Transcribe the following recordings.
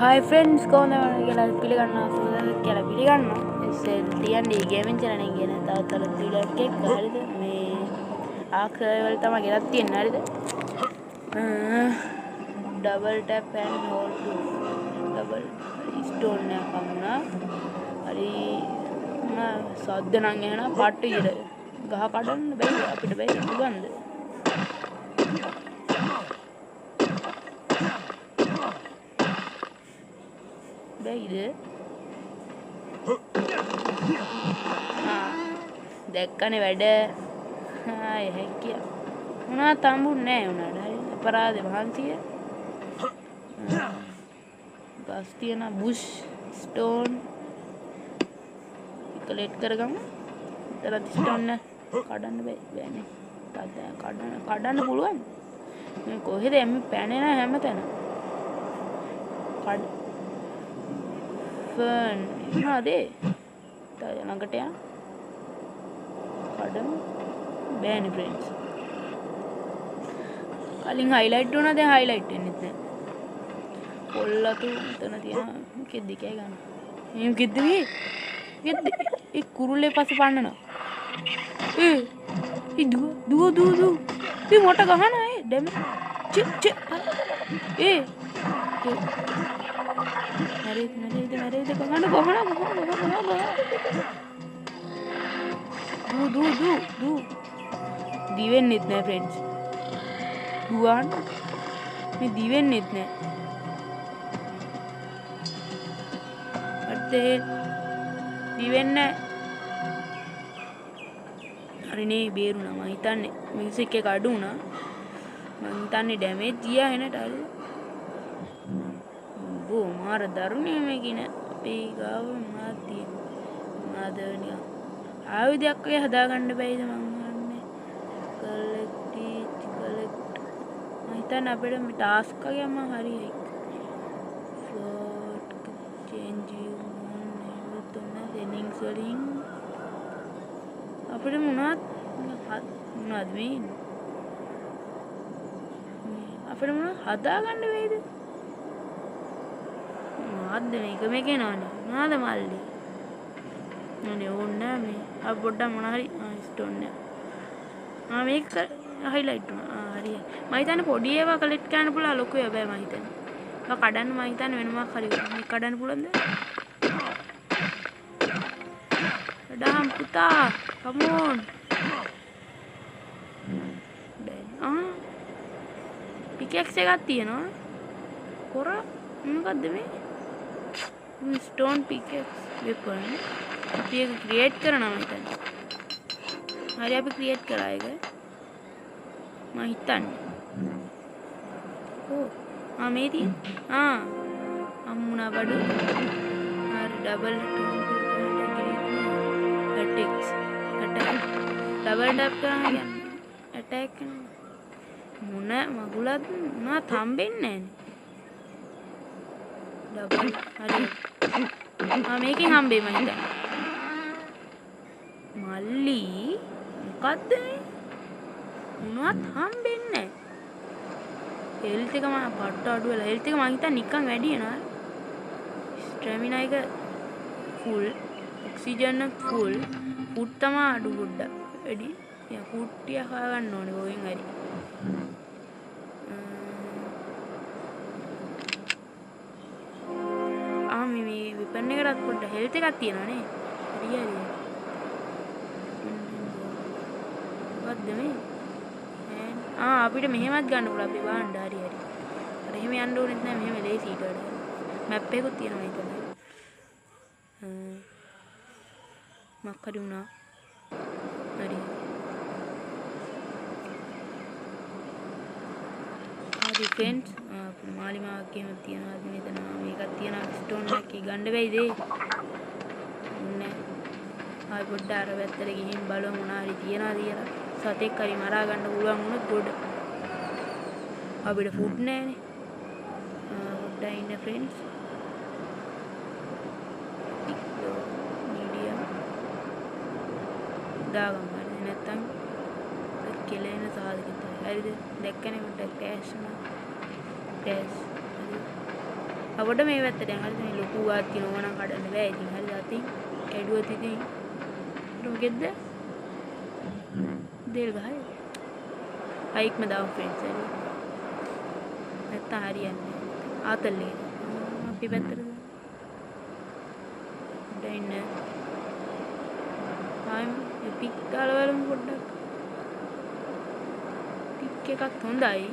Hi friends, කොහොමද කියලා පිළිගන්නවා සුදුද කියලා පිළිගන්නවා. තියන්නේ ගේමින් channel එකේ ගෙන තවත් වීඩියෝ එකක් හරිද මේ ආක් වල තමයි ගෙනත් තියෙන්නේ හරිද double tap and hold to double stone එක වුණා හරි සද්ද නම් එහෙනම් පට්ට ඉර ගහ කඩන්න බැයි අපිට බැයි පුළුවන්ද බැයිද දැක්කනේ වැඩ හැකිය මොනවා තඹුන්නේ නැහැ උනාට හරි අපරාධේ මහන්සිය ගස් තියන බුෂ් ස්ටෝන් කලෙක්ට් කරගමු ඉතල ස්ටෝන් කඩන්න බෑනේ කඩන්න පුළුවන් මේ කොහෙද එම්ම පැනේ නැහැ හැමතැන කඩ ෆර්න් මොනවාදේ තව ළඟට යන්න කඩමු බෑනේ ෆ්‍රෙන්ඩ්ස් කලින් හයිලයිට් වුණා දැන් හයිලයිට් වෙන්නේ නැහැ පොල්ලතු එතන තියෙන කෙද්දි කෑ ගන්න එහෙම කෙද්දි කෙද්දි ඒ කුරුල්ලේ පස්සේ පන්නනවා ඒ දුව ඒ මොට ගහන ඒ දැම ච ඒ මැරෙයිද ගහන දු දිවෙන්නෙත් නෑ ෆ්‍රෙන්ඩ්ස් දුවාන් මේ දිවෙන්නෙත් නෑ අත්තේ දිවෙන්න හරිනේ බේරුණා මම හිතන්නේ මියුසික් එක අඩු වුණා මම හිතන්නේ ඩැමේජ් ගියා එනට හරි බෝ මාර දරුණේ මේකින අපේ ගාව මොනවද තියෙන්නේ මොනවද නිකන් ආයුධයක් ඔය හදාගන්න බැයිද මං අහන්නේ කලෙක්ට් මම හිතන්නේ අපිට මේ ටාස්ක් එකක් මම හරියයි ෆ්ලෝට් චේන්ජ් යු සෙටින්ග්ස් වලින් අපිට මොනවද මේ අපිට මොනවද හදාගන්න වෙයිද මොනවද මේකේ නෝනේ මොනවද මල්ලි නේ ඕන්නේ මේ අප පොඩ්ඩක් මොන හරි ස්ටෝන් එක මේක හයිලයිට් වුණා හරියි මම හිතන්නේ පොඩි ඒවා කලෙක්ට් කරන්න පුළුවන් ලොකු ඒවා බෑ මම හිතන්නේ ඒක කඩන්න මම හිතන්නේ වෙන මොකක් හරි මේක කඩන්න පුළුවන්ද ඩාම් පුතා come on පිකැක්ස් එකක් තියෙනවා කොර මොකද්ද මේ ස්ටෝන් පිකැක්ස් වෙපන් අපි ඒක ක්‍රියේට් කරනවා මම හිතන්නේ හරි අපි ක්‍රියේට් කරා ඒක මම හිතන්නේ මේ තියෙන අම්මුණා බඩු හරි double attacks attack double tap කරා කියන්නේ attack කරනවා මොන මගුලත් මොනවා තම්බෙන්නේ නැහැ ඩබල් හරි මේකෙන් හම්බෙයි මම හිතන්නේ මල්ලි මොකද්ද මොනවත් හම්බෙන්නේ නැහැ හෙල්ත් එක මම පට්ට අඩු වෙලා හෙල්ත් එක මම හිතන්නේ නිකන් වැඩි වෙනවා ස්ටැමිනා එක ෆුල් ඔක්සිජන් ෆුල් ෆුඩ් තමයි අඩු පොඩ්ඩක් වැඩි යා ෆුඩ් ටික හොයා ගන්න ඕනේ කොහෙන් හරි මේ වෙපන් එකකට පොඩ්ඩක් හෙල්ත් එකක් තියෙනවා නේ හරි මොකද්ද මේ අපිට මෙහෙමත් ගන්න පුළුවන් අපි වහන්න හරි අර එහෙම යන්න ඕනෙත් නෑ මෙහෙම ලේසි ඊට වඩා මැප් එකකුත් තියෙනවා හිතන්න මක් හරි වුණා හරි ෆ්‍රෙන්ඩ්ස් මාලිමාවක් එහෙම තියනවා මෙතන මේකක් තියෙනවා ස්ටෝන් එකක් ගන්න බැයිද නෑ ආයි පොඩ්ඩක් අර පැත්තට ගිහින් බලමු මොනවා හරි තියනවාද කියලා සතෙක් හරි මරා ගන්න පුළුවන් වුණොත් ගොඩ අපිට ෆුඩ් නෑනේ පොඩ්ඩක් ඉන්න ෆ්‍රෙන්ඩ්ස් මීඩියම් දාගමු හරි නැත්තම් කෙලෙන සාධකිත හරිද දැක්කනේ මට ක්‍රෑෂ් වුණා ක්‍රෑෂ් අපිට මේ පැත්තට යන්න හරිද මේ ලොකු වාත් තියෙනවා නම් කඩන්න බෑ ඉතින් හරිද අතින් ඇඩුවත් ඉතින් මොකෙද්ද දෙල් ගහයි අයික්ම දාමු ෆ්‍රෙන්ඩ්ස් හරි නැත්නම් හරියන්නේ ආතල්ලේ අපි පැත්තට දැන් ආයි පික් දාලා බලමු පොඩ්ඩක් පික් එකක් හොඳයි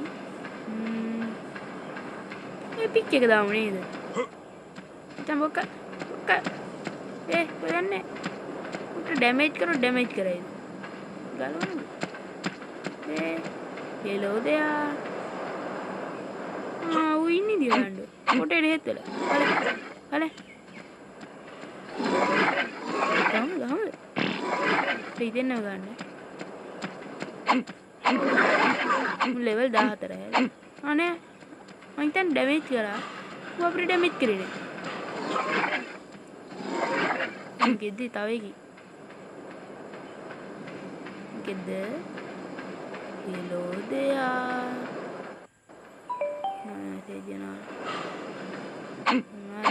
ඒ පික් එක දාමු නේද මචං බොක්ක කොහෙන්නේ උට ඩැමේජ් කරයිද ගලවන්න හෙලෝ දෙයා ඌ ඉන්නේ දිවන්න කොටේ දෙහෙත් වෙලා ගහම ඉතින් ගන්න ලෙවල් 14 අනේ මම හිතන්නේ ඩැමේජ් කරා ඌ අපිට ඩැමේජ් කරේ නෑ ගෙද්දි තව එකයි ගෙද්ද හෙලෝ දෙයා තේජනා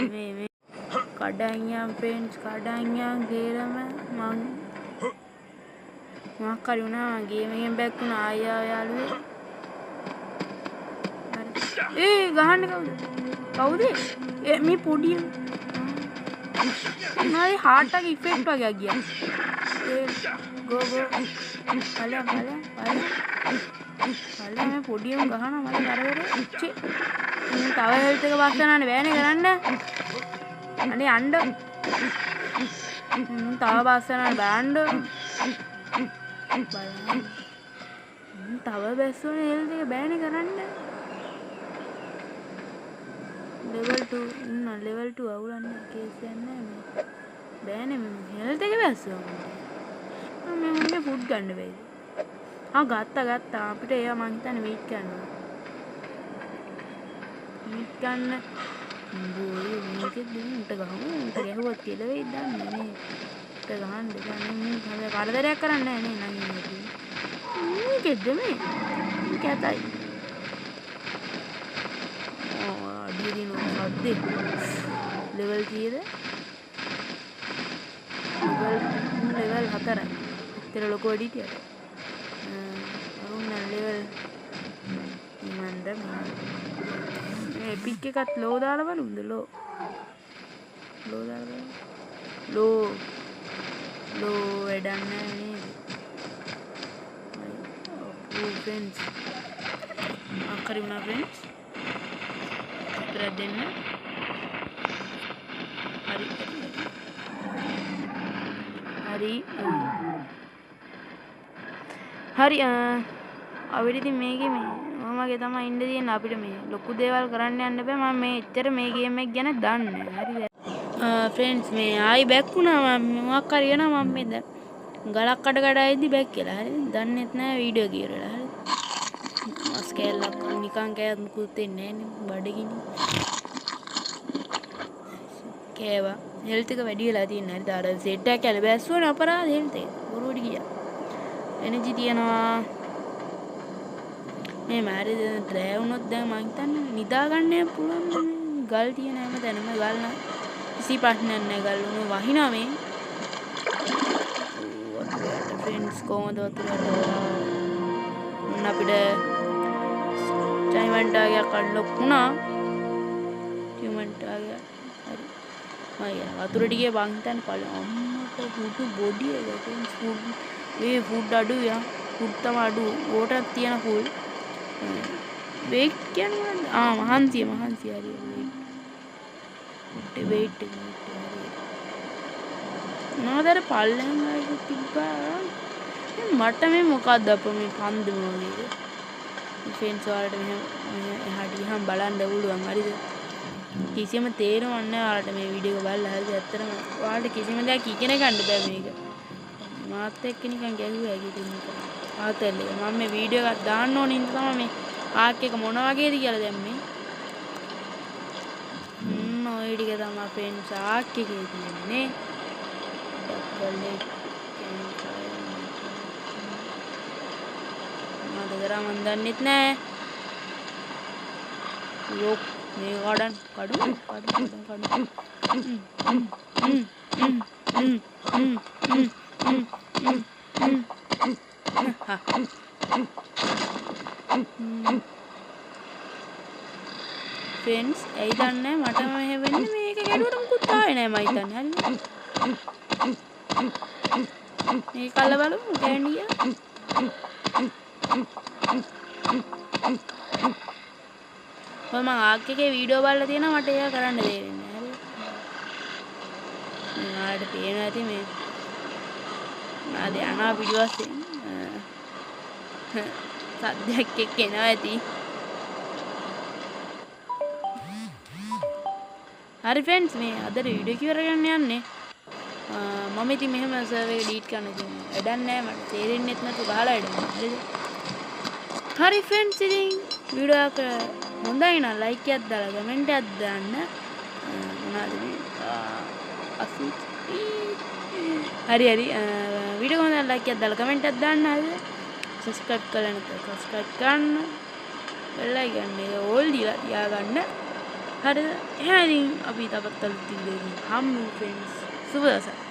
මේ කඩන්යම් ෆ්‍රෙන්ඩ්ස් කඩන්යම් ගේරම මං මොකක් හරි වුණා ගේම් එකෙන් බැක් වුණා ආයෙ යාළුවේ ගහන්න කවුද මේ පොඩි නයි හાર્ට් එක ඉෆෙක්ට් වගේ ගියා ගෝ පල මේ පොඩියම ගහනවා මට කරදරේ ඉච්චේ තව හෙල්ත් එක බස්සනානේ බෑනේ කරන්න අනේ අඬ තව බස්සනානේ බෑන්න තව බැස්සෝනේ හෙල්ත් එක බෑනේ කරන්න level 2 ඉන්න level 2 අවුලන්නේ කේස් යන්නේ මේ බෑනේ හෙල්ත් එක බැස්සෝ මම ෆුඩ් ගන්න බැයිද ගත්තා අපිට ඒවා මං හිතන්නේ මීට් ගන්න බෝයි මේකෙත් දෙන්න උන්ට ගහමු උන්ට ගැහුවත් කියලා වෙයිද දන්නේ නේ උන්ට ගහන්න දෙන්නේ මම කරදරයක් කරන්නේ නැහැ නේ නංගි මේකෙද්ද මේ කැතයි අඩිය දින සද්දේ ලෙවල් කීයද ලෙවල් 4 ඉතල ලොකු අඩියට level මන්ද මේ පික් එකත් ලෝ දාලා බලමුද ලෝ දාලා ලෝ වැඩක් නැහැ නේද फ्रेंड्स आखिरी वुणा फ्रेंड्स इधर देන්න හරි අපිට ඉතින් මේකේ මේ මමගේ තමයි ඉන්න තියෙන අපිට මේ ලොකු දේවල් කරන්න යන්න බෑ මම මේ එච්චර මේ ගේම් එක ගැන දන්නේ නැහැ හරිද ෆ්‍රෙන්ඩ්ස් මේ ආයි බැක් වුණා මම මොකක් හරි වෙනවා මම මේ දැන් ගලක් කඩ ඉදි බැක් කියලා හරි දන්නෙත් නැහැ වීඩියෝ ගියරලා හරි මස් කෑල්ලක් නිකන් කෑවත් මුකුත් වෙන්නේ නැහැ නේ බඩගිනි කෑවා හෙල්ත් එක වැඩි වෙලා තියෙන හරිද අර සෙට් එකක් කියලා බැස්සුවනේ අපරාධ හෙල්ත් එක බොරුවට ගියා එනර්ජි තියනවා මේ මාරි ඩ්‍රෑ වුණොත් දැන් මං හිතන්නේ නිදා ගන්න පුළුවන් ගල් තියෙන හැම තැනම ගල් නම් කිසි ප්‍රශ්නයක් නැහැ ගල් උණු වහිනා මේ फ्रेंड्स කොහොමද වතුරට උන් අපිට ඩයිමන්ඩ් ආගයක් අන්ලොක් වුණා ඩයිමන්ඩ් ආගය හරි මම වතුරට ගියේ බං හිතන්නේ පළ අම්මට පුටු බොඩි එක ෆ්‍රෙන්ඩ්ස් ෆුඩ් අඩු යා ෆුඩ් තම අඩු වෝටර් තියෙන ෆුල් weight කියන්නේ මහන්සිය හරි weight එක නෝදර පල්ලෙන් වගේ තිබ්බා මට මේ මොකක්ද අප මේ පන්දු වගේ ෆ්‍රෙන්ඩ්ස් වලට මෙහෙම එහාට ගියහම බලන්න පුළුවන් හරිද කිසිම තේරුමක් නැහැ ඔයාලට මේ වීඩියෝ එක බලලා හරිද ඇත්තටම ඔයාලට කිසිම දෙයක් ඉගෙන ගන්න බෑ මේක මාත් එක්ක නිකන් ගැහුවා ඉතින් ආතල් එක මම මේ වීඩියෝ එකක් දාන්න ඕනේ ඉඳ තමයි මේ ආක් එක මොන වගේද කියලා දැම්මේ ඔය ටික තමයි ෆ්‍රෙන්ඩ්ස් ආක් එකේ තියෙන්නේ මම දන්නෙත් නෑ මේ කඩු ෆ්‍රෙන්ඩ්ස් ඇයි දන්නේ මට මෙහෙ වෙන්නේ මේක ගැඩුවට මුකුත් ආවේ නැහැ මම හිතන්නේ හරිද මේක අල්ල බලමු කැන්ඩිය මම ආක් එකේ වීඩියෝ බලලා තියෙනවා මට ඒක කරන්න දෙන්නේ හරි ඔයාලට පේනවා ඇති මේ ආද යනවා පිටිපස්සේ සද්දයක් එක්ක එනවා ඇති හරි ෆ්‍රෙන්ඩ්ස් මේ අද වීඩියෝ එක ඉවර කරන්න යන්නේ මම ඉතින් මෙහෙම සර්වර් එක ඩීලීට් කරන්න ඉතින් වැඩක් නැහැ මට තේරෙන්නෙත් නැතු ගහලා වැඩක් හරිද හරි ෆ්‍රෙන්ඩ්ස් ඉතින් වීඩියෝ එක හොඳයි නම් ලයික් එකක් දාලා කමෙන්ට් එකක් දාන්න මොනවද මේ හරි වීඩියෝ එක හොඳයි ලයික් එකක් දාලා කමෙන්ට් එකක් දාන්න හරිද සබ්ස්ක්‍රයිබ් කරලා නැත්නම් සබ්ස්ක්‍රයිබ් කරන්න බෙල් අයිකන් එක ඕල් දීලා තියාගන්න හරිද එහෙනම් අපි තවත් අලුත් වීඩියෝ එකකින් හම්බෙමු ෆ්‍රෙන්ඩ්ස් සුබ දවසක්